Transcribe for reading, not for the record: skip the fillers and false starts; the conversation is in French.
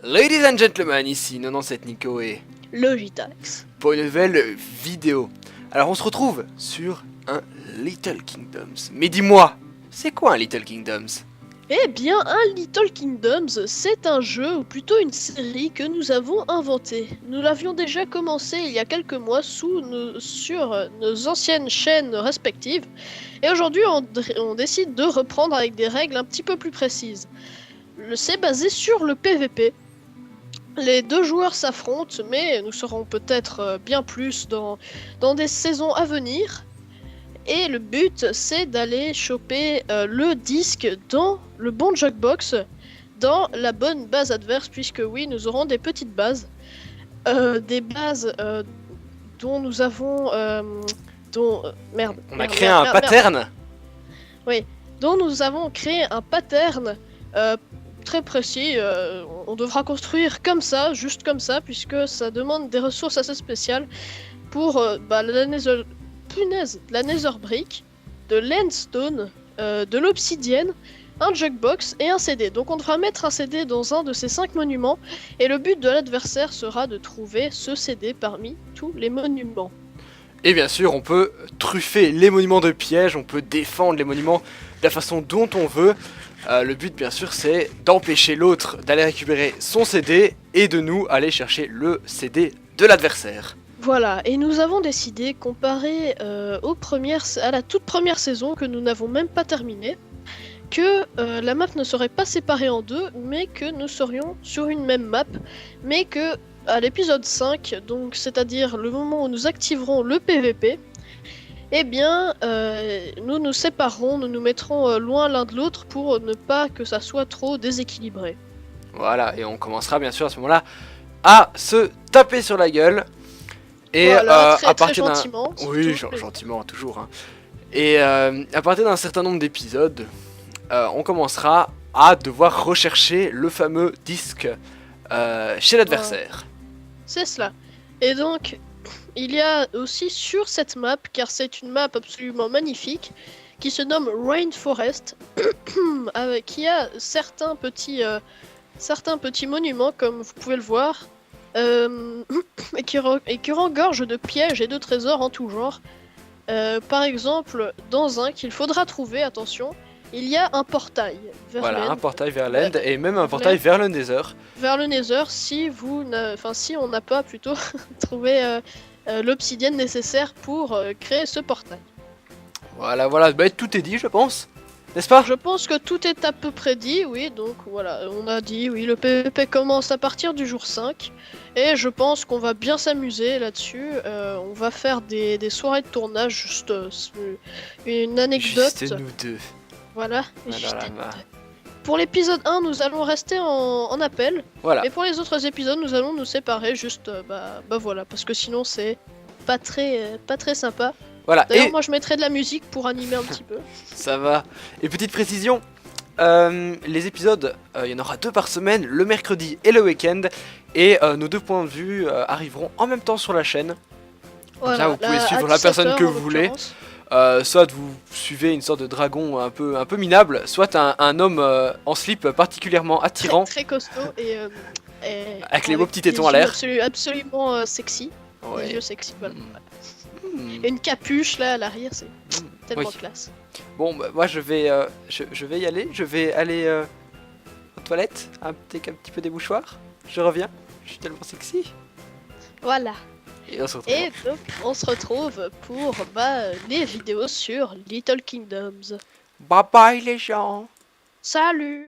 Ladies and gentlemen, ici 97 Nico et Logitax. pour une nouvelle vidéo. Alors on se retrouve sur un Little Kingdoms. Mais dis-moi, c'est quoi un Little Kingdoms? Eh bien, un Little Kingdoms, c'est un jeu, ou plutôt une série que nous avons inventé. Nous l'avions déjà commencé il y a quelques mois sur nos anciennes chaînes respectives. Et aujourd'hui, on décide de reprendre avec des règles un petit peu plus précises. C'est basé sur le PVP. Les deux joueurs s'affrontent, mais nous serons peut-être bien plus dans des saisons à venir. Et le but, c'est d'aller choper le disque dans le bon jukebox, dans la bonne base adverse, puisque oui, nous aurons des petites bases. Des bases dont nous avons... merde. On a créé un pattern. Oui, dont nous avons créé un pattern très précis. On devra construire comme ça, juste comme ça, puisque ça demande des ressources assez spéciales pour la nether brick, de l'endstone, de l'obsidienne, un jukebox et un CD. Donc on devra mettre un CD dans un de ces 5 monuments, et le but de l'adversaire sera de trouver ce CD parmi tous les monuments. Et bien sûr, on peut truffer les monuments de pièges, on peut défendre les monuments de la façon dont on veut. Le but, bien sûr, c'est d'empêcher l'autre d'aller récupérer son CD et de nous aller chercher le CD de l'adversaire. Voilà, et nous avons décidé, comparé à la toute première saison que nous n'avons même pas terminée, que la map ne serait pas séparée en deux, mais que nous serions sur une même map, mais que à l'épisode 5, donc c'est-à-dire le moment où nous activerons le PVP, eh bien, nous nous séparerons, nous nous mettrons loin l'un de l'autre pour ne pas que ça soit trop déséquilibré. Voilà, et on commencera bien sûr à ce moment-là à se taper sur la gueule. Et voilà, à partir d'un... gentiment. Oui, gentiment, toujours. Hein. Et à partir d'un certain nombre d'épisodes, on commencera à devoir rechercher le fameux disque chez l'adversaire. C'est cela. Et donc, il y a aussi sur cette map, car c'est une map absolument magnifique, qui se nomme Rainforest, qui a certains petits monuments, comme vous pouvez le voir, et qui regorge de pièges et de trésors en tout genre. Par exemple, dans un qu'il faudra trouver, attention, il y a un portail vers Voilà, l'end. un portail vers l'end et même un portail vers le nether. Vers le nether, si on n'a pas plutôt trouvé l'obsidienne nécessaire pour créer ce portail. Voilà, bah, tout est dit, je pense. N'est-ce pas? Je pense que tout est à peu près dit, oui, donc voilà, on a dit, oui, le PvP commence à partir du jour 5, et je pense qu'on va bien s'amuser là-dessus. On va faire des soirées de tournage, juste une anecdote. Juste nous deux. Voilà, Alors juste là, nous bah. deux. Pour l'épisode 1, nous allons rester en appel, Voilà. et pour les autres épisodes, nous allons nous séparer, juste, bah voilà, parce que sinon c'est pas très sympa. Voilà. D'ailleurs, Et moi je mettrai de la musique pour animer un petit peu. ça va. Et petite précision, les épisodes, il y en aura 2 par semaine, le mercredi et le week-end. Et nos 2 points de vue arriveront en même temps sur la chaîne. Comme ça, vous pouvez suivre la personne que vous voulez. Soit vous suivez une sorte de dragon un peu minable, soit un homme en slip particulièrement attirant. Très costaud et avec les beaux petits tétons à des l'air. yeux absolument sexy. Ouais. Des yeux sexy, voilà. Hmm. Et une capuche là à l'arrière, c'est tellement Oui. classe. Bon, bah, moi je vais y aller. Je vais aller aux toilettes, un petit peu des mouchoirs. Je reviens. Je suis tellement sexy. Voilà. Et on se retrouve. Et donc on se retrouve pour les vidéos sur Little Kingdoms. Bye bye les gens. Salut!